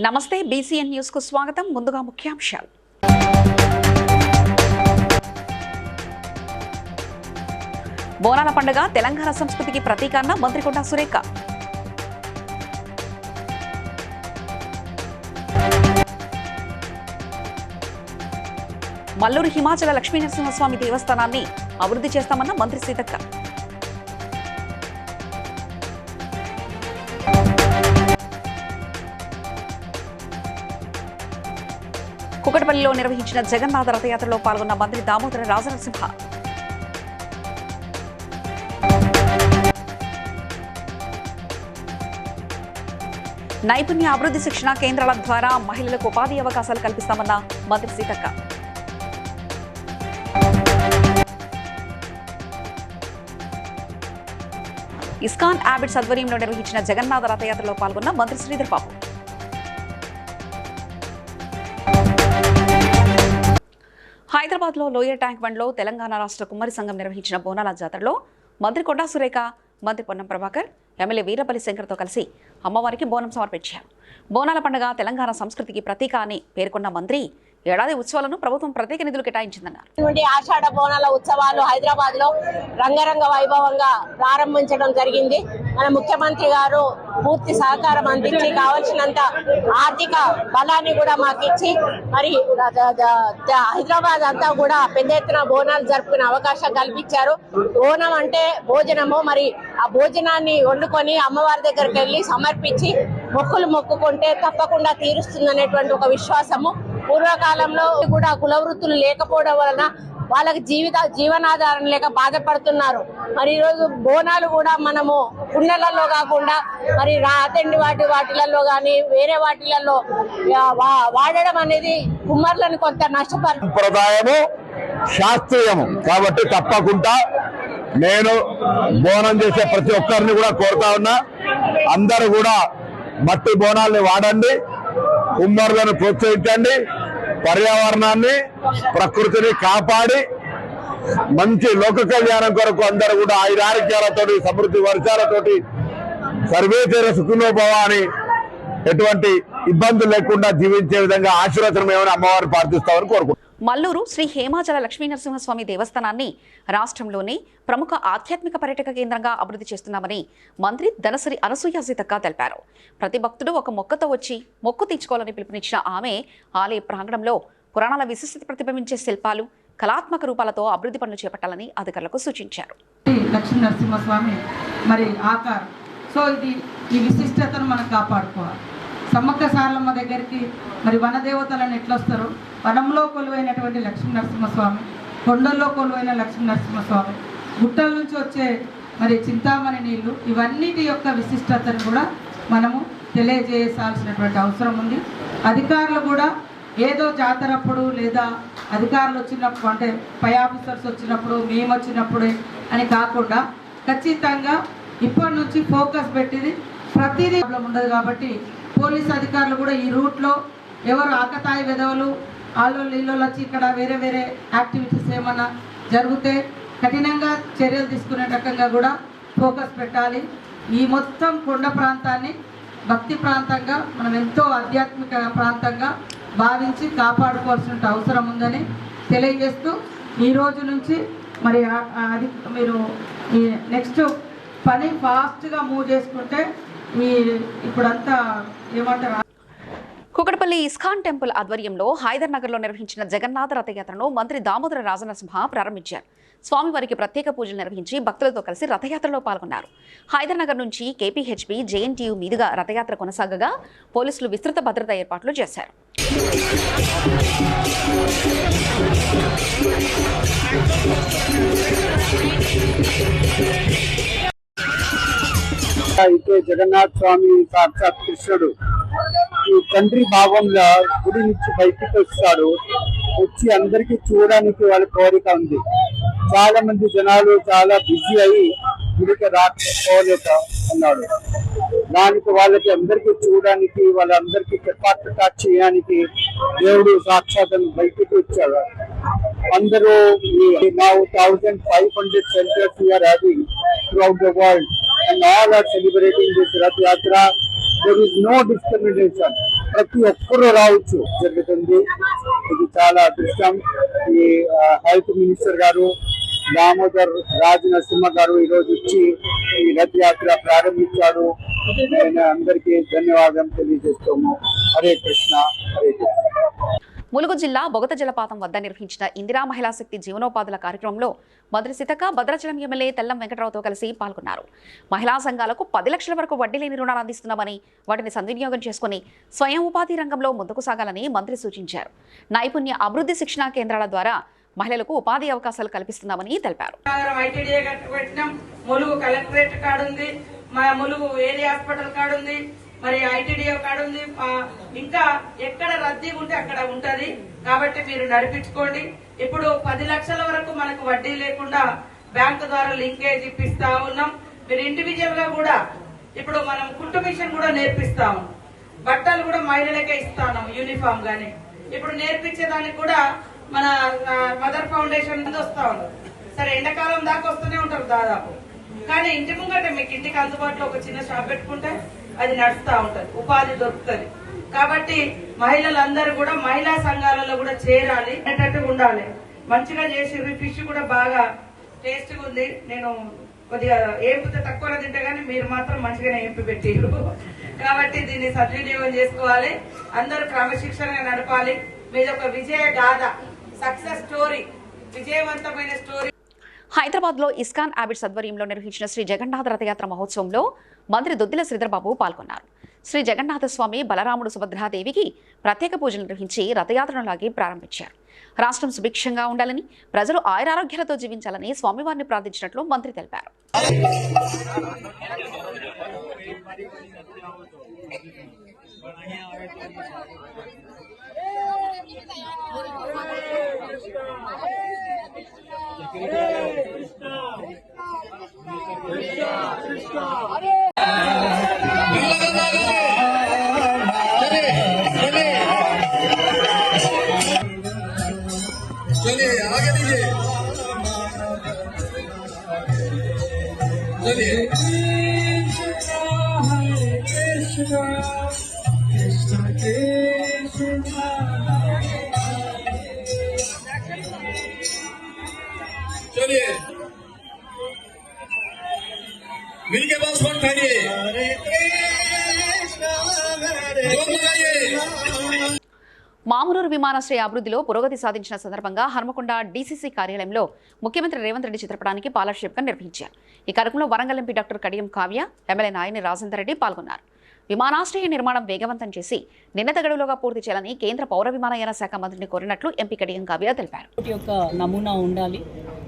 నమస్తే BCN news కు స్వాగతం. ముందుగా ముఖ్యాంశాలు. బోనాల పండుగ తెలంగాణ సంస్కృతికి ప్రతీక అన్న మంత్రి కొండా సురేఖ. మల్లూరు హిమాచల లక్ష్మీనరసింహస్వామి దేవస్థానాన్ని అభివృద్ధి చేస్తామన్న మంత్రి సీతక్క. కుకటపల్లిలో నిర్వహించిన జగన్నాథ రథయాత్రలో పాల్గొన్న మంత్రి దామోదర రాజనరసింహ. నైపుణ్య అభివృద్ధి శిక్షణ కేంద్రాల ద్వారా మహిళలకు ఉపాధి అవకాశాలు కల్పిస్తామన్న మంత్రి సీతక్క. ఇస్కాన్ యాబిట్స్ ఆధ్వర్యంలో నిర్వహించిన జగన్నాథ రథయాత్రలో పాల్గొన్న మంత్రి శ్రీధర్ బాబు. హైదరాబాద్లో లోయర్ ట్యాంక్ బండ్లో తెలంగాణ రాష్ట్ర కుమ్మరి సంఘం నిర్వహించిన బోనాల జాతరలో మంత్రి కొండా సురేఖ, మంత్రి పొన్నం ప్రభాకర్, ఎమ్మెల్యే వీరపల్లి శంకర్తో కలిసి అమ్మవారికి బోనం సమర్పించారు. బోనాల పండుగ తెలంగాణ సంస్కృతికి ప్రతీక అని పేర్కొన్న మంత్రి ఏడాది ఉత్సవాలను ప్రభుత్వం ప్రత్యేక నిధులు కేటాయించిందన్నారు. ఆషాఢ బోనాల ఉత్సవాలు హైదరాబాద్ లో రంగరంగ వైభవంగా ప్రారంభించడం జరిగింది. మన ముఖ్యమంత్రి గారు పూర్తి సహకారం అందించి కావలసినంత ఆర్థిక బలాన్ని కూడా మాకు ఇచ్చి మరి హైదరాబాద్ అంతా కూడా పెద్ద ఎత్తున బోనాలు జరుపుకునే అవకాశం కల్పించారు. బోనం అంటే భోజనము. మరి ఆ భోజనాన్ని వండుకొని అమ్మవారి దగ్గరికి వెళ్ళి సమర్పించి మొక్కులు మొక్కుకుంటే తప్పకుండా తీరుస్తుందనేటువంటి ఒక విశ్వాసము. పూర్వకాలంలో కూడా కులవృత్తులు లేకపోవడం వలన వాళ్ళకి జీవనాధారం లేక బాధపడుతున్నారు. మరి ఈరోజు బోనాలు కూడా మనము పుణ్యలలో కాకుండా మరి రాతండి వాటిలలో కానీ వేరే వాటిలలో వాడడం అనేది కుమ్మర్లను కొంత సంప్రదాయము శాస్త్రీయము కాబట్టి తప్పకుండా నేను బోనం చేసే ప్రతి ఒక్కరిని కూడా కోరుతా ఉన్నా, అందరూ కూడా మట్టి బోనాల్ని వాడండి, కుమ్మరులను ప్రోత్సహించండి, పర్యావరణాన్ని ప్రకృతిని కాపాడి మంచి లోక కళ్యాణం కొరకు అందరూ కూడా ఆయురారోగ్యాలతోటి సమృద్ధి వర్షాలతోటి సర్వే జన సుఖినో భవ అని ఎటువంటి ఇబ్బందులు లేకుండా జీవించే విధంగా ఆశీర్వచనం ఏమైనా అమ్మవారిని ప్రార్థిస్తామని కోరుకుంటున్నాను. మల్లూరు శ్రీ హేమాచల లక్ష్మీనరసింహస్వామి దేవస్థానాన్ని రాష్ట్రంలోని ప్రముఖ ఆధ్యాత్మిక పర్యాటక కేంద్రంగా అభివృద్ధి చేస్తున్నామని మంత్రి ధనసరి అనసూయ సీతక్క తెలిపారు. ప్రతి భక్తుడు ఒక మొక్కతో వచ్చి మొక్కు తీర్చుకోవాలని పిలుపునిచ్చిన ఆమె ఆలయ ప్రాంగణంలో పురాణాల విశిష్టత ప్రతిబింబించే శిల్పాలు, కళాత్మక రూపాలతో అభివృద్ధి పనులు చేపట్టాలని అధికారులకు సూచించారు. లక్ష్మీనరసింహస్వామి మరి ఆకారం, సో ఇది ఈ విశిష్టతను మనం కాపాడుకోవాలి. సమ్మక్క సారలమ్మ దగ్గరికి మరి వనదేవతలను ఎట్లా వస్తారు? వనంలో కొలువైనటువంటి లక్ష్మీనరసింహస్వామి, కొండల్లో కొలువైన లక్ష్మీనరసింహస్వామి, గుట్టల నుంచి వచ్చే మరి చింతామణి నీళ్లు, ఇవన్నిటి యొక్క విశిష్టతను కూడా మనము తెలియజేయాల్సినటువంటి అవసరం ఉంది. అధికారులు కూడా ఏదో జాతరప్పుడు లేదా అధికారులు వచ్చినప్పుడు అంటే పై ఆఫీసర్స్ వచ్చినప్పుడు మేము వచ్చినప్పుడే అని కాకుండా ఖచ్చితంగా ఇప్పటి నుంచి ఫోకస్ పెట్టింది ప్రతిదీ ఉండదు. కాబట్టి పోలీస్ అధికారులు కూడా ఈ రూట్లో ఎవరు ఆకతాయి వెధవలు ఆలోళ్ళు ఇల్లు వచ్చి ఇక్కడ వేరే వేరే యాక్టివిటీస్ ఏమన్నా జరిగితే కఠినంగా చర్యలు తీసుకునే రకంగా కూడా ఫోకస్ పెట్టాలి. ఈ మొత్తం కొండ ప్రాంతాన్ని భక్తి ప్రాంతంగా మనం ఎంతో ఆధ్యాత్మిక ప్రాంతంగా భావించి కాపాడుకోవాల్సిన అవసరం ఉందని తెలియజేస్తూ ఈ రోజు నుంచి మరి అది మీరు ఈ నెక్స్ట్ పని ఫాస్ట్గా మూవ్ చేసుకుంటే ఇప్పుడంతా ఏమంటారు. కుకటపల్లి ఇస్కాన్ టెంపుల్ ఆధ్వర్యంలో హైదర్ నగర్లో నిర్వహించిన జగన్నాథ రథయాత్రను మంత్రి దామోదర రాజనరసింహ ప్రారంభించారు. స్వామివారికి ప్రత్యేక పూజలు నిర్వహించి భక్తులతో కలిసి రథయాత్రలో పాల్గొన్నారు. హైదర్ నగర్ నుంచి కేపీహెచ్బీ జేఎన్టీయూ మీదుగా రథయాత్ర కొనసాగగా పోలీసులు విస్తృత భద్రతా ఏర్పాట్లు చేశారు. అయితే జగన్నాథ స్వామి సాక్షాత్ కృష్ణుడు ఈ తండ్రి భావంలో గుడి నుంచి బయటికి వస్తాడు. వచ్చి అందరికి చూడడానికి వాళ్ళ కోరిక ఉంది. చాలా మంది జనాలు చాలా బిజీ అయి గుడికి రాకపోలేక ఉన్నాడు. దానికి వాళ్ళకి అందరికి చూడడానికి వాళ్ళందరికీ కృపా చేయడానికి దేవుడు సాక్షాత్ బయటికి వచ్చాడు. అందరూ now 1,500 centers we are having throughout the world and all are celebrating this Rath Yatra there is no discrimination, ప్రతి ఒక్కరూ రావచ్చు జరుగుతుంది. ఇది చాలా అదృష్టం. ఈ హెల్త్ మినిస్టర్ గారు దామోదర్ రాజ నరసింహ గారు ఈరోజు వచ్చి ఈ రథయాత్ర ప్రారంభించారు. నేను అందరికీ ధన్యవాదం తెలియజేస్తాము. హరే కృష్ణ, హరే కృష్ణ. ములుగు జిల్లా బొగత జలపాతం వద్ద నిర్వహించిన ఇందిరా మహిళా శక్తి జీవనోపాధుల కార్యక్రమంలో మంత్రి సీతక్క భద్రాచలం ఎమ్మెల్యే తెల్లం వెంకటరావుతో కలిసి పాల్గొన్నారు. మహిళా సంఘాలకు 10 లక్షల వరకు వడ్డీ లేని రుణాలు అందిస్తున్నామని, వాటిని సద్వినియోగం చేసుకుని స్వయం ఉపాధి రంగంలో ముందుకు సాగాలని మంత్రి సూచించారు. నైపుణ్య అభివృద్ధి శిక్షణా కేంద్రాల ద్వారా మహిళలకు ఉపాధి అవకాశాలు కల్పిస్తున్నామని తెలిపారు. ములుగు కలెక్టరేట్ కార్డు ఉంది, ములుగు ఏరియా హాస్పిటల్ కార్డు ఉంది, మరి ఐటీడీఓ కార్డు ఉంది. ఇంకా ఎక్కడ రద్దీ ఉంటే అక్కడ ఉంటది కాబట్టి మీరు నడిపించుకోండి. ఇప్పుడు 10 లక్షల వరకు మనకు వడ్డీ లేకుండా బ్యాంకు ద్వారా లింకేజ్ ఇప్పిస్తా ఉన్నాం. మీరు ఇండివిజువల్ గా కూడా ఇప్పుడు మనం కుట్టు మిషన్ కూడా నేర్పిస్తా ఉన్నాం. బట్టలు కూడా మహిళలకే ఇస్తాను యూనిఫామ్ గానీ. ఇప్పుడు నేర్పించేదానికి కూడా మన మదర్ ఫౌండేషన్ నుంచి వస్తా ఉన్నారు. సరే ఎండాకాలం దాకా వస్తూనే ఉంటారు దాదాపు, కానీ ఇంటి ముంగట మీకు ఇంటికి అందుబాటులో ఒక చిన్న షాప్ పెట్టుకుంటే అది నడుస్తూ ఉంటది, ఉపాధి దొరుకుతుంది. కాబట్టి మహిళలందరూ కూడా మహిళా సంఘాలలో కూడా చేరాలి, అనేటట్టుగా ఉండాలి. మంచిగా చేసి ఫిష్ కూడా బాగా టేస్ట్గా ఉంది. నేను కొద్దిగా ఏంపితే తక్కువ తింటే గానీ మీరు మాత్రం మంచిగానే ఏంపి పెట్టిరు. కాబట్టి దీన్ని సద్వినియోగం చేసుకోవాలి, అందరూ క్రమశిక్షణగా నడపాలి. మీది ఒక విజయ గాథ, సక్సెస్ స్టోరీ, విజయవంతమైన స్టోరీ. హైదరాబాద్ లో ఇస్కాన్ ఆబిడ్స్ ఆధ్వర్యంలో నిర్వహించిన శ్రీ జగన్నాథ రథయాత్ర మహోత్సవంలో మంత్రి దొద్దిల శ్రీధర్బాబు పాల్గొన్నారు. శ్రీ జగన్నాథ స్వామి, బలరాముడు, సుభద్రాదేవికి ప్రత్యేక పూజలు నిర్వహించి రథయాత్రను లాగి ప్రారంభించారు. రాష్ట్రం సుభిక్షంగా ఉండాలని, ప్రజలు ఆయురారోగ్యాలతో జీవించాలని స్వామివారిని ప్రార్థించినట్లు మంత్రి తెలిపారు. चलिए आगे दीजिए, चलिए चलिए मिलके बस वन खाइए, जोर लगाइए. మామునూరు విమానాశ్రయ అభివృద్ధిలో పురోగతి సాధించిన సందర్భంగా హన్మకొండ డీసీసీ కార్యాలయంలో ముఖ్యమంత్రి రేవంత్ రెడ్డి చిత్రపటానికి పాలాభిషేకం నిర్వహించారు. ఈ కార్యక్రమంలో Warangal MP doctor Kadiyam Kavya, MLA Nayani Rajender Reddy పాల్గొన్నారు. విమానాశ్రయ నిర్మాణం వేగవంతం చేసి నిన్నటి గడువులోగా పూర్తి చేయాలని కేంద్ర పౌర విమానయాన శాఖ మంత్రిని కోరినట్లు ఎంపీ కడియం కావ్య తెలిపారు. యొక్క నమూనా ఉండాలి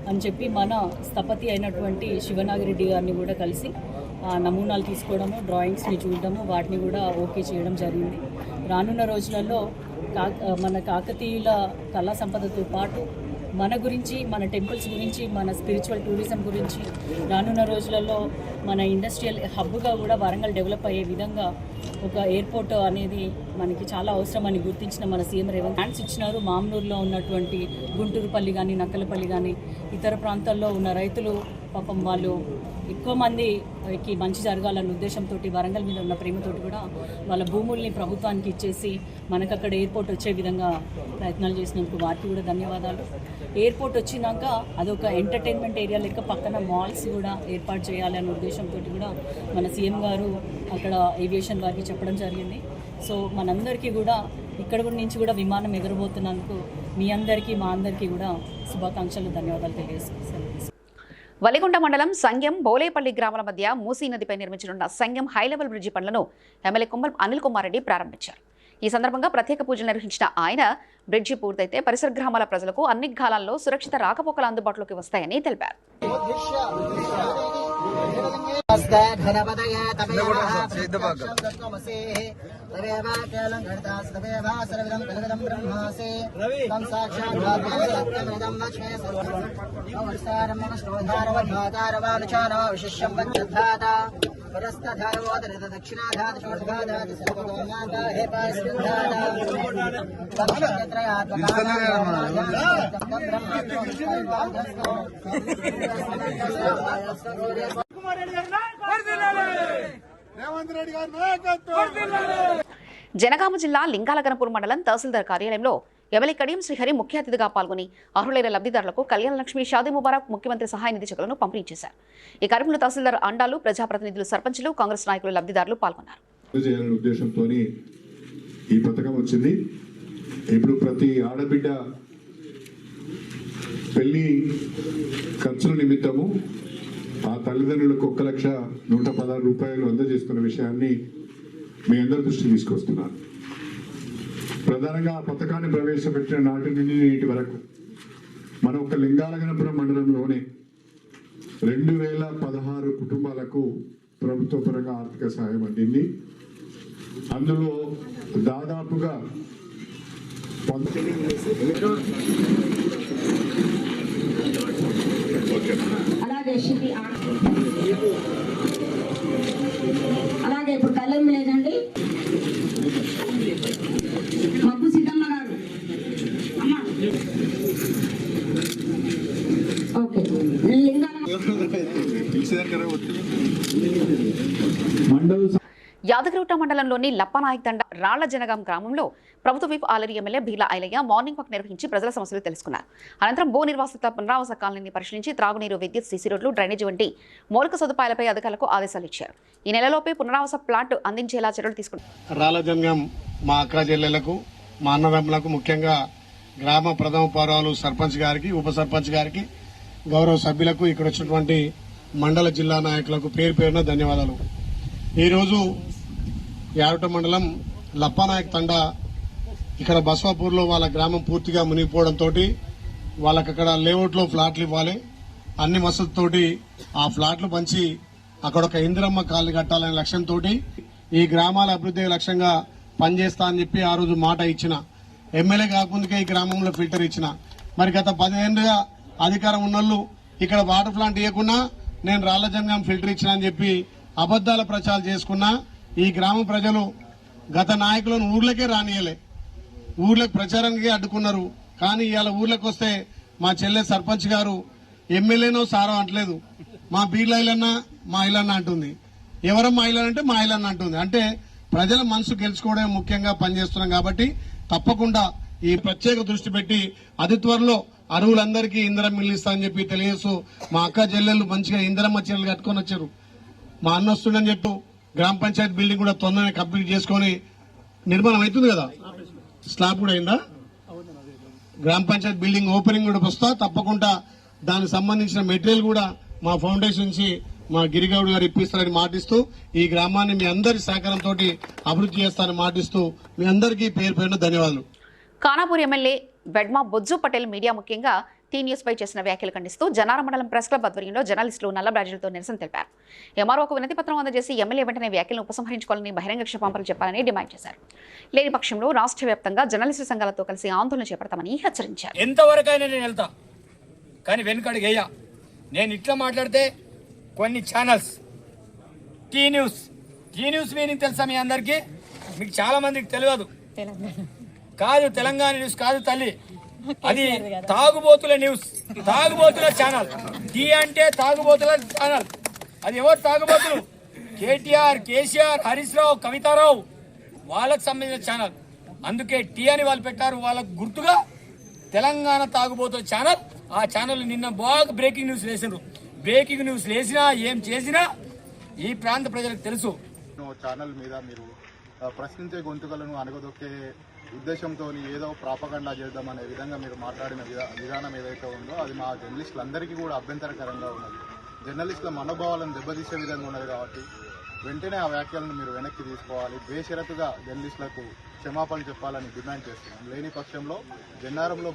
అని చెప్పి మన స్థపతి అయినటువంటి శివనాగిరెడ్డి గారిని కూడా కలిసి నమూనాలు తీసుకోవడము, డ్రాయింగ్స్ని చూడడము, వాటిని కూడా ఓకే చేయడం జరిగింది. రానున్న రోజులలో మన కాకతీయుల కళా సంపదతో పాటు మన గురించి, మన టెంపుల్స్ గురించి, మన స్పిరిచువల్ టూరిజం గురించి రానున్న రోజులలో మన ఇండస్ట్రియల్ హబ్గా కూడా వరంగల్ డెవలప్ అయ్యే విధంగా ఒక ఎయిర్పోర్ట్ అనేది మనకి చాలా అవసరం అని గుర్తించిన మన సీఎం రేవంత్ హ్యాండ్స్ ఇచ్చినారు. మామనూరులో ఉన్నటువంటి గుంటూరుపల్లి కానీ, నక్కలపల్లి కానీ, ఇతర ప్రాంతాల్లో ఉన్న రైతులు పాపం వాళ్ళు ఎక్కువ మందికి మంచి జరగాలన్న ఉద్దేశంతో వరంగల్ మీద ఉన్న ప్రేమతోటి కూడా వాళ్ళ భూముల్ని ప్రభుత్వానికి ఇచ్చేసి మనకు అక్కడ ఎయిర్పోర్ట్ వచ్చే విధంగా ప్రయత్నాలు చేసినందుకు వారికి కూడా ధన్యవాదాలు. ఎయిర్పోర్ట్ వచ్చినాక అదొక ఎంటర్టైన్మెంట్ ఏరియా లెక్క పక్కన మాల్స్ కూడా ఏర్పాటు చేయాలి అనే ఉద్దేశంతో కూడా మన సీఎం గారు అక్కడ ఏవియేషన్ వారికి చెప్పడం జరిగింది. సో మనందరికీ కూడా ఇక్కడ నుంచి కూడా విమానం ఎగరబోతున్నందుకు మీ అందరికీ, మా అందరికీ కూడా శుభాకాంక్షలు, ధన్యవాదాలు తెలియజేస్తున్నాను. వలిగొండ మండలం సంగెం, బోలేపల్లి గ్రామాల మధ్య మూసీ నదిపై నిర్మించనున్న సంగెం హైలెవెల్ బ్రిడ్జి పనులను ఎమ్మెల్యే కొమ్మల్ అనిల్ కుమార్ రెడ్డి ప్రారంభించారు. ఈ సందర్భంగా ప్రత్యేక పూజలు నిర్వహించిన ఆయన బ్రిడ్జి పూర్తయితే పరిసర గ్రామాల ప్రజలకు అన్ని కాలాల్లో సురక్షిత రాకపోకలు అందుబాటులోకి వస్తాయని తెలిపారు. రేవంత్ రెడ్డి గారి నాయకత్వం. జనగామ జిల్లా లింగాలగనపూర్ మండలం తహసీల్దార్ కార్యాలయంలో ఎమ్మెల్యే కడియం శ్రీహరి ముఖ్య అతిథిగా పాల్గొని అర్హులైన లబ్ధిదారులకు కళ్యాణ లక్ష్మి షాదీ ముబారక్ ముఖ్యమంత్రి సహాయ నిధి చెక్కులను పంపిణీ చేశారు. ఈ కార్యక్రమంలో తహసీల్దార్ అండాలు, ప్రజాప్రతినిధులు, సర్పంచులు, కాంగ్రెస్ నాయకులు, లబ్ధిదారులు పాల్గొన్నారు. చేయాలనే ఉద్దేశంతో ఈ పథకం వచ్చింది. ఇప్పుడు ప్రతి ఆడబిడ్డ పెళ్లి ఖర్చుల నిమిత్తము ఆ తల్లిదండ్రులకు 1,116,000 రూపాయలు అందజేస్తున్న విషయాన్ని మీ అందరి దృష్టికి తీసుకొస్తున్నారు. ప్రధానంగా ఆ పథకాన్ని ప్రవేశపెట్టిన నాటి నుండి నేటి వరకు మన ఒక లింగాలగనపురం మండలంలోనే 2016 కుటుంబాలకు ప్రభుత్వ పరంగా ఆర్థిక సహాయం అందింది. అందులో దాదాపుగా అలాగే ఇప్పుడు కళ్యాణ్ లేదండి మబ్బు సీతమ్మ గారు ఓకే యాదగిరిగుట్ట మండలంలోని లప్పనాయక్ తండ రాళ్ల జనగాం గ్రామంలో ప్రభుత్వ whip Alair MLA Bheela Ailaiah morning walk నిర్వహించి ప్రజల సమస్యలు తెలుసుకున్నారు. అనంతరం భూ నిర్వాసిత పునరావాస కాలనీని పరిశీలించి త్రాగునీరు, విద్యుత్, సీసీ రోడ్లు, డ్రైనేజీ వంటి మౌలిక సదుపాయాలపై అధికారులకు ఆదేశాలు ఇచ్చారు. ఈ నెలలోపే పునరావాస ప్లాట్ అందించేలా చర్యలు తీసుకున్నారు. రాళ్ల జనగాం మా అక్క చెల్లెలకు, మా అన్నదమ్ములకు, ముఖ్యంగా గ్రామ ప్రథమ పౌరాలు సర్పంచ్ గారికి, ఉప సర్పంచ్ గారికి, గౌరవ సభ్యులకు, ఇక్కడ వచ్చినటువంటి మండల జిల్లా నాయకులకు పేరు పేరున ధన్యవాదాలు. ఈరోజు యారుట మండలం లప్పానాయక్ తండ ఇక్కడ బస్వాపూర్లో వాళ్ళ గ్రామం పూర్తిగా మునిగిపోవడంతో వాళ్ళకి అక్కడ లేఅవుట్లో ఫ్లాట్లు ఇవ్వాలి, అన్ని వసతులతోటి ఆ ఫ్లాట్లు పంచి అక్కడ ఒక ఇందిరమ్మ కాలనీ కట్టాలనే లక్ష్యంతో ఈ గ్రామాల అభివృద్ధి లక్ష్యంగా పనిచేస్తా అని చెప్పి ఆ రోజు మాట ఇచ్చిన. ఎమ్మెల్యే కాకముందుకే ఈ గ్రామంలో ఫిల్టర్ ఇచ్చిన. మరి గత 10 ఏళ్ళుగా అధికారం ఉన్నోళ్ళు ఇక్కడ వాటర్ ప్లాంట్ ఇవ్వకుండా నేను రాళ్ల జనగాం ఫిల్టర్ ఇచ్చిన అని చెప్పి అబద్దాల ప్రచారం చేసుకున్నా. ఈ గ్రామ ప్రజలు గత నాయకులను ఊర్లకే రానియలే, ఊర్లకు ప్రచారానికి అడ్డుకున్నారు. కానీ ఇవాళ ఊర్లకు వస్తే మా చెల్లె సర్పంచ్ గారు ఎమ్మెల్యేనో సారో అంటలేదు, మా బీర్లైలన్నా మా ఇలన్న అంటుంది, ఎవరమ్మా ఇలన్న అంటే మా ఇలన్న అంటుంది. అంటే ప్రజల మనసు గెలుచుకోవడమే ముఖ్యంగా పనిచేస్తున్నాం. కాబట్టి తప్పకుండా ఈ ప్రత్యేక దృష్టి పెట్టి అతి త్వరలో అరువులందరికీ ఇందిరమ్మ ఇల్లు ఇస్తా అని చెప్పి తెలియజేస్తూ మా అక్క చెల్లెళ్ళు మంచిగా ఇందిరమ్మ చీరలు కట్టుకొని వచ్చారు. మా అన్న వస్తుండని చెప్పు గ్రామ పంచాయతీ బిల్డింగ్ కూడా తొందరగా కంప్లీట్ చేసుకుని నిర్మాణం అవుతుంది కదా, స్లాబ్ కూడా అయిందా, గ్రామ పంచాయతీ బిల్డింగ్ ఓపెనింగ్ కూడా వస్తా. తప్పకుండా దానికి సంబంధించిన మెటీరియల్ కూడా మా ఫౌండేషన్ నుంచి మా గిరిగౌడ్ గారు ఇప్పిస్తారని మాటిస్తూ ఈ గ్రామాన్ని మీ అందరి సహకారంతో అభివృద్ధి చేస్తారని మాటిస్తూ మీ అందరికీ పేరు పేరున ధన్యవాదాలు. ఖానాపూర్ ఎమ్మెల్యే బెడ్మా బొజ్జు పటేల్ మీడియా ముఖ్యంగా టీ న్యూస్ పై చేసిన వ్యాఖ్యలు ఖండిస్తూ జనార మండలం ప్రెస్ క్లబ్ ఆధ్వర్యంలో జర్నలిస్టులు నల్ల బ్యాడ్జీలతో నిరసన తెలిపారు. ఎంఆర్ఓకు వినతి పత్రం అందజేసి ఎమ్మెల్యే వెంటనే వ్యాఖ్యలను ఉపసంహరించుకోవాలని బహిరంగ క్షమాపణలు చెప్పాలని డిమాండ్ చేశారు. లేని పక్షంలో రాష్ట్ర వ్యాప్తంగా జర్నలిస్టు సంఘాలతో కలిసి ఆందోళన చేపడతామని హెచ్చరించారు. ఎంతవరకైనా నేను వెళ్తా, కానీ వెనుకడుగు వేయ. నేను ఇట్లా మాట్లాడితే కొన్ని ఛానల్స్ టీ న్యూస్ మీనింగ్ తెలుసా మీ అందరికీ? మీకు చాలా మందికి తెలియదు. కాదు, తెలంగాణ న్యూస్ కాదు తల్లి, అది తాగుబోతుల న్యూస్, తాగుబోతుల ఛానల్. టీ అంటే తాగుబోతుల ఛానల్. అది ఎవరు తాగుబోతులు? కేటీఆర్, కేసీఆర్, హరీష్ రావు, కవితారావు, వాళ్ళకు సంబంధించిన ఛానల్. అందుకే టీ అని వాళ్ళు పెట్టారు. వాళ్ళకు గుర్తుగా తెలంగాణ తాగుబోతుల ఛానల్. ఆ ఛానల్ నిన్న బాగా బ్రేకింగ్ న్యూస్ వేసినారు. బ్రేకింగ్ న్యూస్ వేసినా ఏం చేసినా ఈ ప్రాంత ప్రజలకు తెలుసు. ఛానల్ మీద మీరు ప్రశ్నించే గొంతుకలను అణగదొక్కే ఉద్దేశంతో ఏదో ప్రాపగండా చేద్దామనే విధంగా మీరు మాట్లాడిన విధానం ఏదైతే ఉందో అది మా జర్నలిస్టులందరికీ కూడా అభ్యంతరకరంగా ఉన్నది. జర్నలిస్టుల మనోభావాలను దెబ్బతీసే విధంగా ఉన్నది. కాబట్టి వెంటనే ఆ వ్యాఖ్యలను మీరు వెనక్కి తీసుకోవాలి. బేషరతుగా జర్నలిస్టులకు క్షమాపణ చెప్పాలని డిమాండ్ చేస్తున్నాం. లేని పక్షంలో జన్నారంలో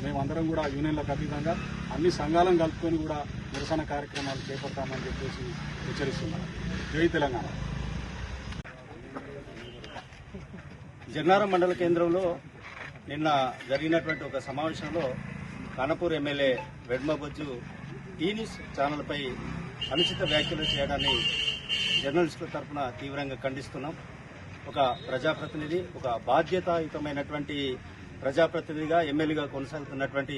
మేమందరం కూడా యూనియన్లకు అతీతంగా అన్ని సంఘాలను కలుపుకొని కూడా నిరసన కార్యక్రమాలు చేపడతామని చెప్పేసి హెచ్చరిస్తున్నాం. జై తెలంగాణ. జన్నారం మండల కేంద్రంలో నిన్న జరిగినటువంటి ఒక సమావేశంలో Khanapur MLA Bedma Bojju T news ఛానల్పై అనుచిత వ్యాఖ్యలు చేయడాన్ని జర్నలిస్టుల తరఫున తీవ్రంగా ఖండిస్తున్నాం. ఒక ప్రజాప్రతినిధి, ఒక బాధ్యతాయుతమైనటువంటి ప్రజాప్రతినిధిగా ఎమ్మెల్యేగా కొనసాగుతున్నటువంటి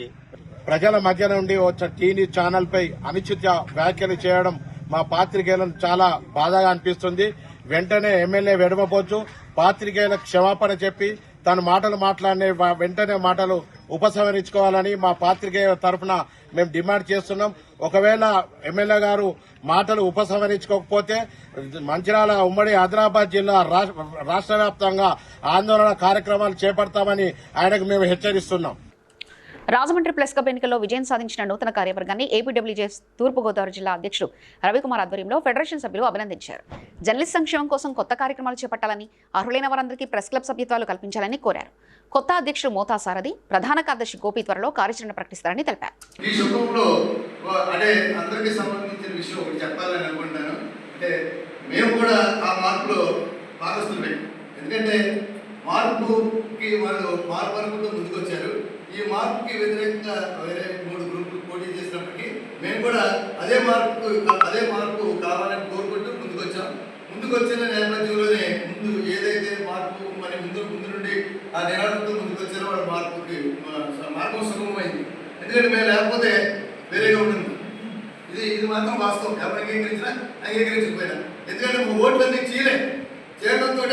ప్రజల మధ్య నుండి వచ్చే టీ న్యూస్ ఛానల్ పై అనుచిత వ్యాఖ్యలు చేయడం మా పాత్రికేయులను చాలా బాధగా అనిపిస్తుంది. వెంటనే ఎమ్మెల్యే వెడమపోవచ్చు పాత్రికేయులకు క్షమాపణ చెప్పి తన మాటలు మాట్లాడిన వెంటనే మాటలు ఉపసంహరించుకోవాలని మా పాత్రికేయుల తరఫున మేము డిమాండ్ చేస్తున్నాం. ఒకవేళ ఎమ్మెల్యే గారు మాటలు ఉపసంహరించుకోకపోతే మంచిర్యాల ఉమ్మడి ఆదిలాబాద్ జిల్లా రాష్ట్ర వ్యాప్తంగా ఆందోళన కార్యక్రమాలు చేపడతామని ఆయనకు మేము హెచ్చరిస్తున్నాం. రాజమండ్రి ప్రెస్ క్లబ్ ఎన్నికల్లో విజయం సాధించిన నూతన కార్యవర్గాన్ని ఏపీడబ్ల్యూజేఎస్ తూర్పుగోదావరి జిల్లా అధ్యక్షుడు రవికుమార్ ఆధ్వర్యంలో ఫెడరేషన్ సభ్యులు అభినందించారు. జర్నలిస్ట్ సంక్షేమం కోసం కొత్త కార్యక్రమాలు చేపట్టాలని, అర్హులైన వారందరికీ ప్రెస్ క్లబ్ సభ్యత్వాలు కల్పించాలని కోరారు. కొత్త అధ్యక్షుడు మోతా సారథి, ప్రధాన కార్యదర్శి గోపి త్వరలో కార్యాచరణ ప్రకటిస్తారని తెలిపారు. ఈ శుభంలో అంటే అందరికీ సంబంధించిన విషయం ఒకటి చెప్పాలని అనుకుంటాను. అంటే మేము కూడా ఆ మార్పులో భాగస్తున్నాయి. ఎందుకంటే మార్పుకి వాళ్ళు మార్పుతో ముందుకొచ్చారు. ఈ మార్పుకి వ్యతిరేకంగా వేరే 3 గ్రూపులు పోటీ చేసినప్పటికీ మేము కూడా అదే మార్పు కావాలని కోరుకుంటూ ముందుకొచ్చిన నేపథ్యంలోనే ముందు ఏదైతే మార్పు మరి ముందు నుండి ఆ నిరాటంతో ముందుకొచ్చారో వాళ్ళ మార్గం సుగమమైంది. ఎందుకంటే మేము లేకపోతే వేరేగా ఉంటుంది. ఇది మాత్రం వాస్తవం. ఎవరు అంగీకరించినా అంగీకరించకపోయినా, ఎందుకంటే మా ఓట్లన్నీ చేయడంతో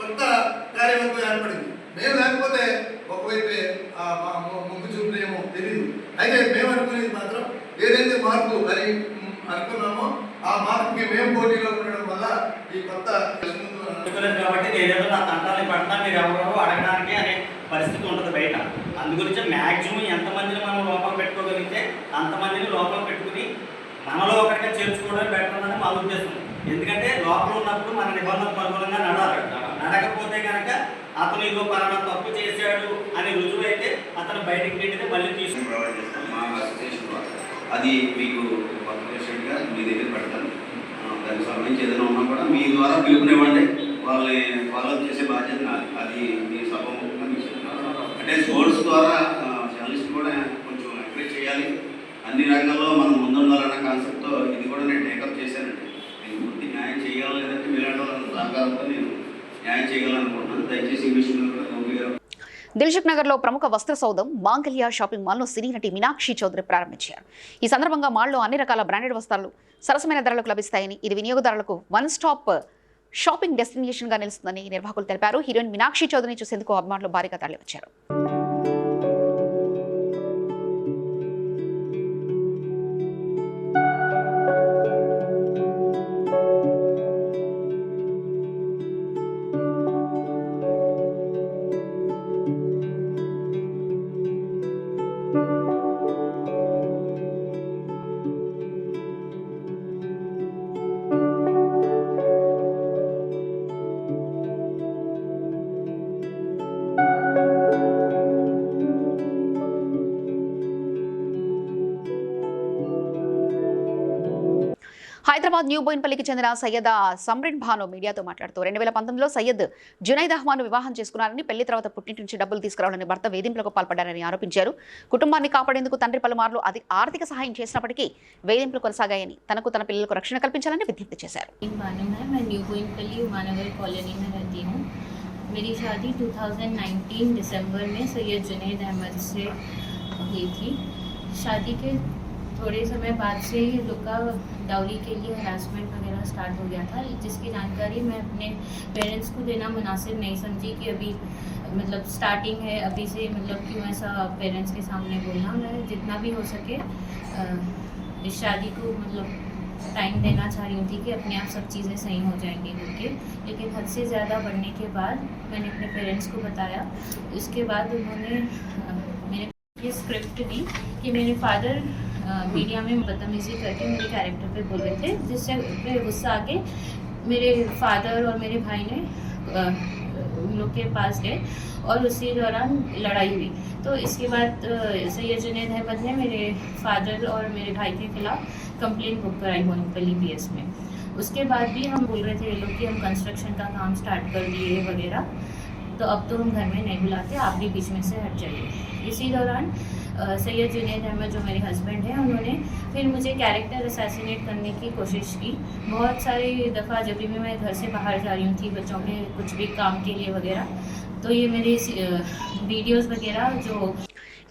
కొత్త కార్యవర్గం ఏర్పడింది. మేము లేకపోతే ఒకవైపే ముందు చూపులేమో తెలియదు. అయితే మేము అనుకునేది మాత్రం ఏదైతే మార్పు అని అనుకున్నామో ఆ మార్పుకి మేము పోటీలో ఉండడం వల్ల ఈ కొత్త కాబట్టి నేనేదో నా తంటాన్ని పడతా మీరు ఎవరో అడగడానికి అనే పరిస్థితి ఉంటుంది బయట. అందుగురించి మ్యాక్సిమం ఎంతమందిని మనం లోపల పెట్టుకోగలిగితే అంతమందిని లోపల పెట్టుకుని మనలో ఒకరిగా చేర్చుకోవడం బెటర్ అన్నది మా ఉద్దేశం. ఎందుకంటే లోపల ఉన్నప్పుడు మన నిబంధనలకు అనుగుణంగా నడవాలి. నడకపోతే కనుక అతను ఇదో పలానా తప్పు చేశాడు అని రుజువైతే అతను బయటకు నెట్టితే మళ్ళీ తీసుకుని మా అసోసియేషన్ అది మీకు గా మీ దగ్గర పెడతాను. దానికి సంబంధించి ఏదైనా ఉన్నా కూడా మీ ద్వారా పిలుపునివ్వండి. వాళ్ళని ఫాలో చేసే బాధ్యత నాది. అది మీ సభముఖంగా మీకు చెప్తున్నాను. అంటే స్పోర్ట్స్ ద్వారా జర్నలిస్ట్ కూడా కొంచెం ఎంకరేజ్ చేయాలి. అన్ని రంగాల్లో మనం ముందుండాలన్న కాన్సెప్ట్తో ఇది కూడా నేను టేకప్ చేశానండి. నేను పూర్తి న్యాయం చేయాలి లేదంటే మీలాంటి వాళ్ళ సహకారంతో నేను న్యాయం చేయాలనుకుంటున్నాను. దయచేసి ఈ విషయంలో కూడా గౌరవ గారు. దిల్సుఖ్ నగర్లో ప్రముఖ వస్త్ర సౌధం మాంగళ్య షాపింగ్ మాల్ను సినీ నటి మీనాక్షి చౌదరి ప్రారంభించారు. ఈ సందర్భంగా మాల్లో అన్ని రకాల బ్రాండెడ్ వస్త్రాలు సరసమైన ధరలకు లభిస్తాయని, ఇది వినియోగదారులకు వన్ స్టాప్ షాపింగ్ డెస్టినేషన్గా నిలుస్తుందని నిర్వాహకులు తెలిపారు. హీరోయిన్ మీనాక్షి చౌదరిని చూసేందుకు అభిమానులు భారీగా తరలివచ్చారు. హైదరాబాద్ న్యూ బోయిన్పల్లికి చెందిన సయ్యద్ సమ్రిన్ భాను మీడియాతో మాట్లాడుతూ 2019లో సయ్యద్ జునైద్ అహ్మద్ను వివాహం చేసుకున్నారని, పెళ్లి తర్వాత పుట్టింటి నుంచి డబ్బులు తీసుకురావాలని భర్త వేధింపులకు పాల్పడ్డారని ఆరోపించారు. కుటుంబాన్ని కాపాడేందుకు తండ్రి పలుమార్లు ఆర్థిక సహాయం చేసినప్పటికీ వేధింపులు కొనసాగాయని, తనకు తన పిల్లలకు రక్షణ కల్పించాలని విజ్ఞప్తి చేశారు. मेरी शादी 2019 दिसंबर में सैयद जुनैद अहमद से हुई थी. शादी के थोड़े समय बाद से लोग का डाउरी के लिए हरासमेंट वगैरह स्टार्ट हो गया था, जिसकी जानकारी मैं अपने पेरेंट्स को देना मुनासिब नहीं समझी कि अभी मतलब स्टार्टिंग है, अभी से मतलब क्यों ऐसा पेरेंट्स के सामने बोलना. मैं जितना भी हो सके इस शादी को मतलब टाइम देना चाह रही थी कि अपने आप सब चीज़ें सही हो जाएंगी करके, लेकिन हद से ज़्यादा बढ़ने के बाद मैंने अपने पेरेंट्स को बताया. इसके बाद उन्होंने मेरे ये स्क्रिप्ट दी कि मेरे फादर मीडिया में बदतमीजी करके मेरे कैरेक्टर पे बोल रहे थे, जिससे गुस्सा आके मेरे फादर और मेरे भाई ने उन लोग के पास गए और उसी दौरान लड़ाई हुई. तो इसके बाद सैयद जुनैद अहमद ने मेरे फादर और मेरे भाई के खिलाफ कंप्लेंट बुक कराई बोइनपल्ली PS में. उसके बाद भी हम बोल रहे थे ये लोग कि हम कंस्ट्रक्शन का काम स्टार्ट कर दिए वगैरह, तो अब तो हम घर में नहीं बुलाते, आप भी बीच में से हट जाइए. इसी दौरान सैयद जुनैद अहमद जो मेरे हस्बैंड हैं, उन्होंने फिर मुझे कैरेक्टर असैसिनेट करने की कोशिश की. बहुत सारी दफ़ा जब भी मैं घर से बाहर जा रही थी बच्चों के कुछ भी काम के लिए वगैरह, तो ये मेरे वीडियोस वगैरह जो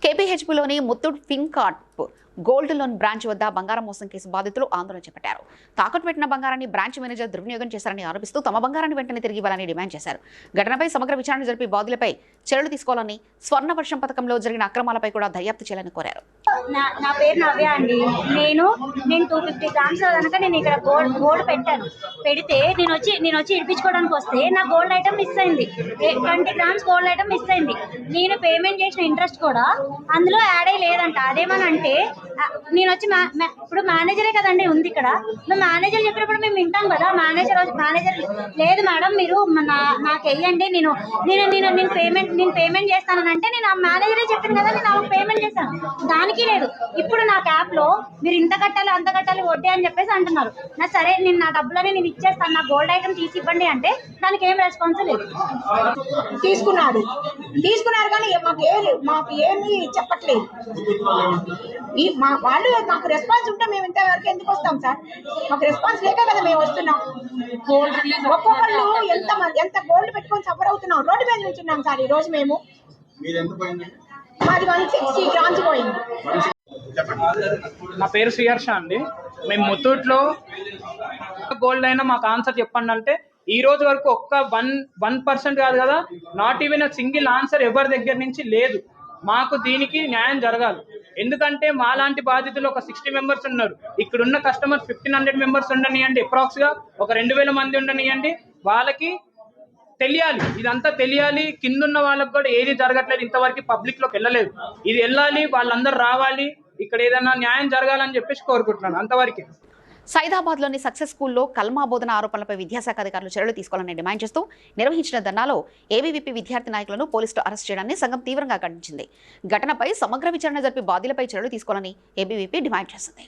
KPHBలోని ముత్తూట్ ఫిన్ కార్ప్ గోల్డ్ లోన్ బ్రాంచ్ వద్ద బంగారం మోసం కేసు బాధితులు ఆందోళన చేపట్టారు. తాకట్టు పెట్టిన బంగారాన్ని బ్రాంచ్ మేనేజర్ దుర్వినియోగం చేశారని ఆరోపిస్తూ తమ బంగారాన్ని వెంటనే తిరిగి ఇవ్వాలని డిమాండ్ చేశారు. ఘటనపై సమగ్ర విచారణ జరిపి బాధితులపై చర్యలు తీసుకోవాలని, స్వర్ణ వర్షం పథకంలో జరిగిన అక్రమాలపై కూడా దర్యాప్తు చేయాలని కోరారు. నా పేరు నవ్య అండి. నేను 250 గ్రామ్స్ కనుక నేను ఇక్కడ గోల్డ్ పెట్టాను. పెడితే నేను వచ్చి ఇడిపించుకోవడానికి వస్తే నా గోల్డ్ ఐటమ్ మిస్ అయింది. 20 గ్రామ్స్ గోల్డ్ ఐటమ్ మిస్ అయింది. నేను పేమెంట్ చేసిన ఇంట్రెస్ట్ కూడా అందులో యాడ్ అయ్యి లేదంట. అదేమని అంటే నేను వచ్చి ఇప్పుడు మేనేజరే కదండి ఉంది ఇక్కడ. మేము మేనేజర్ చెప్పినప్పుడు మేము వింటాం కదా. మేనేజర్ లేదు మేడం మీరు నాకు వెయ్యండి, నేను పేమెంట్ చేస్తానంటే నేను ఆ మేనేజరే చెప్పింది కదా, నేను ఆమెకు పేమెంట్ చేశాను. దానికి లేదు. ఇప్పుడు నా యాప్ లో మీరు ఇంత కట్టాలి అంత కట్టాలి వడ్డీ అని చెప్పేసి అంటున్నారు. నా సరే నేను నా డబ్బులని నేను ఇచ్చేస్తాను, నా గోల్డ్ ఐటమ్ తీసి ఇవ్వండి అంటే దానికి ఏం రెస్పాన్స్ లేదు. తీసుకున్నారు కానీ మాకు ఏమీ చెప్పట్లేదు. వాళ్ళు మాకు రెస్పాన్స్ ఉంటే మేము ఇంతవరకు ఎందుకు వస్తాం సార్? మాకు రెస్పాన్స్ లేక కదా మేము వస్తున్నాం. ఒక్కొక్కళ్ళు ఎంత గోల్డ్ పెట్టుకొని సఫర్ అవుతున్నాం, రోడ్డు మీద నుంచున్నాం సార్. ఈ రోజు మేము మాది 160 గ్రామ్స్ పోయింది. నా పేరు శ్రీహర్ష అండి. మేము ముత్తూట్లో గోల్డ్ అయినా మాకు ఆన్సర్ చెప్పండి అంటే ఈ రోజు వరకు ఒక్క 1% కాదు కదా, నాట్ ఈవెన్ సింగిల్ ఆన్సర్ ఎవరి దగ్గర నుంచి లేదు. మాకు దీనికి న్యాయం జరగాలి. ఎందుకంటే మాలాంటి బాధితులు ఒక 60 మెంబర్స్ ఉన్నారు. ఇక్కడున్న కస్టమర్స్ 1500 మెంబర్స్ ఉండనియండి, అప్రాక్స్గా ఒక 2000 మంది ఉండనియండి. వాళ్ళకి తెలియాలి, ఇదంతా తెలియాలి. కిందున్న వాళ్ళకి కూడా ఏది జరగట్లేదు, ఇంతవరకు పబ్లిక్లోకి వెళ్ళలేదు. ఇది వెళ్ళాలి, వాళ్ళందరూ రావాలి, ఇక్కడ ఏదైనా న్యాయం జరగాలని చెప్పేసి కోరుకుంటున్నాను. అంతవరకే. సైదాబాద్లోని సక్సెస్ స్కూల్లో కల్మా బోధన ఆరోపణలపై విద్యాశాఖ అధికారులు చర్యలు తీసుకోవాలని డిమాండ్ చేస్తూ నిర్వహించిన ధర్నాలో ఏబీవీపీ విద్యార్థి నాయకులను పోలీసులు అరెస్ట్ చేయడాన్ని సంఘం తీవ్రంగా ఖండించింది. ఘటనపై సమగ్ర విచారణ జరిపి బాధ్యులపై చర్యలు తీసుకోవాలని ఏబీవీపీ డిమాండ్ చేసింది.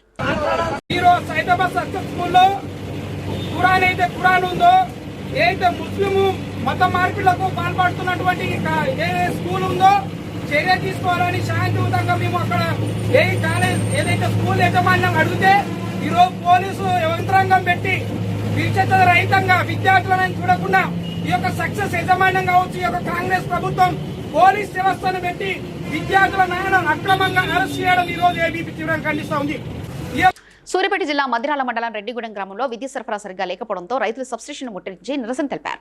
ఏదైతే ముస్లిం మత మార్పిడులకు పాల్పడుతున్నటువంటి ఏ స్కూల్ ఉందో చర్య తీసుకోవాలని శాంతియుతంగా మేము అక్కడ ఏ కాలేజ్ ఏదైతే స్కూల్ యజమాన్యం అడిగితే ఈరోజు పోలీసు యంత్రాంగం పెట్టి విచక్షణ రహితంగా విద్యార్థులను చూడకుండా ఈ యొక్క సక్సెస్ యజమాన్యం కావచ్చు, ఈ యొక్క కాంగ్రెస్ ప్రభుత్వం పోలీస్ వ్యవస్థను పెట్టి విద్యార్థుల నాయన అక్రమంగా అరెస్ట్ చేయడం ఈ రోజు ఏబీపీ తీవ్రంగా ఖండిస్తూ ఉంది. సూర్యాపేట జిల్లా మదిరాల మండలం రెడ్డిగూడెం గ్రామంలో విద్యుత్ సరఫరా సరిగ్గా లేకపోవడంతో రైతులు సబ్స్టేషన్ ముట్టడించి నిరసన తెలిపారు.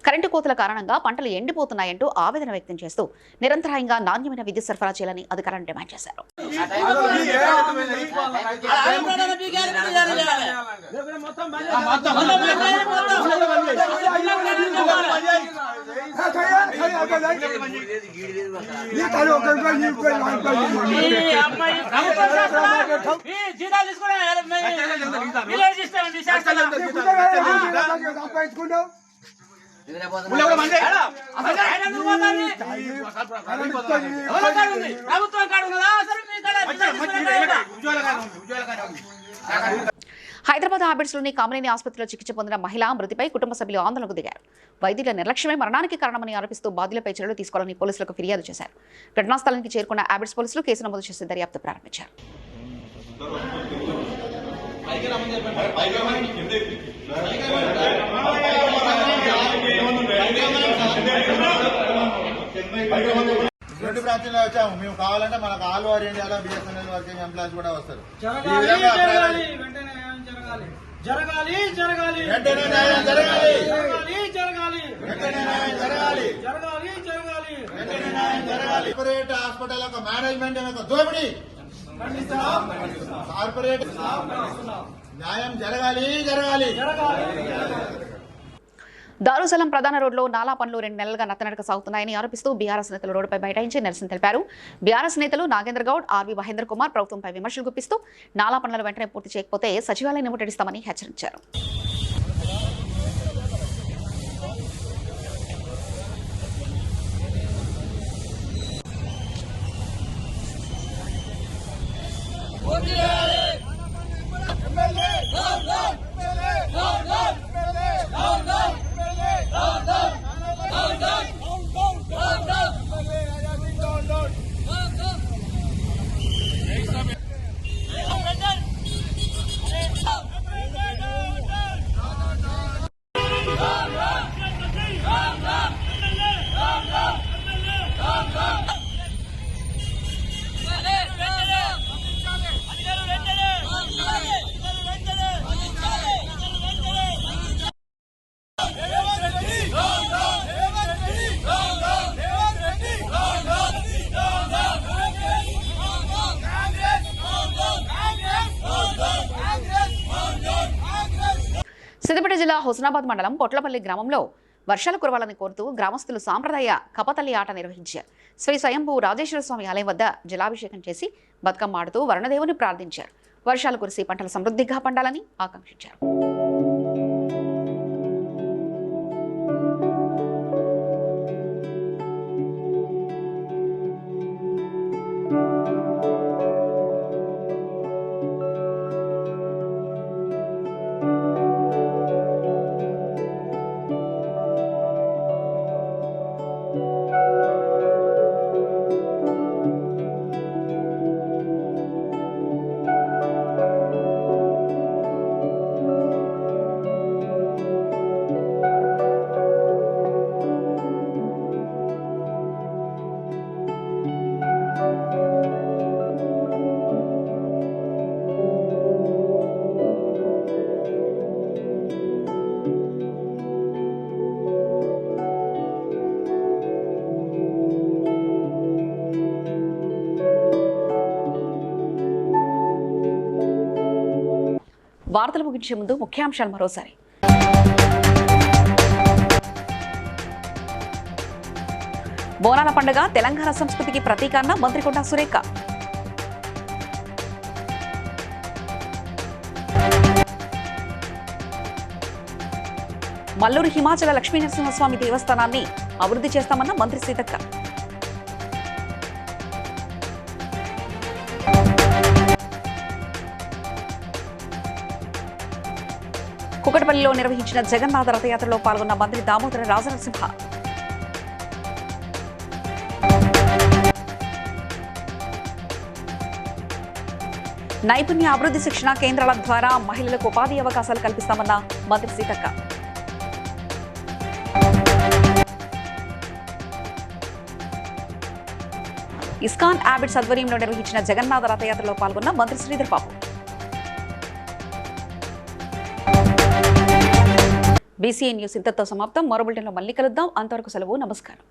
కరెంటు కోతల కారణంగా పంటలు ఎండిపోతున్నాయంటూ ఆవేదన వ్యక్తం చేస్తూ నిరంతరాయంగా నాణ్యమైన విద్యుత్ సరఫరా చేయాలని అధికారులను డిమాండ్ చేశారు. హైదరాబాద్ హాబిట్స్లోని కామినేని ఆసుపత్రిలో చికిత్స పొందిన మహిళ మృతిపై కుటుంబ సభ్యులు ఆందోళనకు దిగారు. వైద్యుల నిర్లక్ష్యమే మరణానికి కారణమని ఆరోపిస్తూ బాధ్యులపై చర్యలు తీసుకోవాలని పోలీసులకు ఫిర్యాదు చేశారు. ఘటనా స్థలానికి చేరుకున్న హాబిట్స్ పోలీసులు కేసు నమోదు చేసి దర్యాప్తు ప్రారంభించారు. రెండు బ్రాంచ్లో వచ్చాము మేము. కావాలంటే మనకు ఆల్ ఓవర్ ఇండియాలో బిఎస్ఎన్ఎల్ వర్కింగ్ ఎంప్లాయీస్ కూడా వస్తారు. కార్పొరేట్ హాస్పిటల్ యొక్క మేనేజ్మెంట్ యొక్క దోపిడీ, కార్పొరేట్ న్యాయం జరగాలి. దారుసలం ప్రధాన రోడ్లో నాలా పనులు 2 నెలలుగా నత్తనడక సాగుతున్నాయని ఆరోపిస్తూ బీఆర్ఎస్ నేతలు రోడ్డుపై బైఠాయించి నిరసన తెలిపారు. బీఆర్ఎస్ నేతలు నాగేంద్ర గౌడ్, ఆర్వి మహేంద్ర కుమార్ ప్రభుత్వంపై విమర్శలు గుప్పిస్తూ నాలా పనులను వెంటనే పూర్తి చేయకపోతే సచివాలయాన్ని ముట్టడిస్తామని హెచ్చరించారు. హుస్నాబాద్ మండలం పొట్లపల్లి గ్రామంలో వర్షాలు కురవాలని కోరుతూ గ్రామస్తులు సాంప్రదాయ కపతల్లి ఆట నిర్వహించారు. శ్రీ స్వయంభూ రాజేశ్వర స్వామి ఆలయం వద్ద జలాభిషేకం చేసి బతుకమ్మ ఆడుతూ వరుణదేవుని ప్రార్థించారు. వర్షాలు కురిసి పంటలు సమృద్ధిగా పండాలని ఆకాంక్షించారు. వార్తలు ముగించే ముందు ముఖ్యాంశాలు మరోసారి. బోనాల పండుగ తెలంగాణ సంస్కృతికి ప్రతీక అన్న మంత్రి కొండా సురేఖ. మల్లూరు హిమాచల లక్ష్మీనరసింహస్వామి దేవస్థానాన్ని అభివృద్ధి చేస్తామన్న మంత్రి సీతక్క. కుకటపల్లిలో నిర్వహించిన జగన్నాథ రథయాత్రలో పాల్గొన్న మంత్రి దామోదర రాజనరసింహ. నైపుణ్య అభివృద్ధి శిక్షణ కేంద్రాల ద్వారా మహిళలకు ఉపాధి అవకాశాలు కల్పిస్తామన్న మంత్రి సీతక్క. ఇస్కాన్ ఆబిడ్స్ ఆధ్వర్యంలో నిర్వహించిన జగన్నాథ రథయాత్రలో పాల్గొన్న మంత్రి శ్రీధర్ బాబు. BCN న్యూస్ ఇంతతో సమాప్తం. మరో బులెటిన్లో మళ్ళీ కలుద్దాం. అంతవరకు సెలవు. నమస్కారం.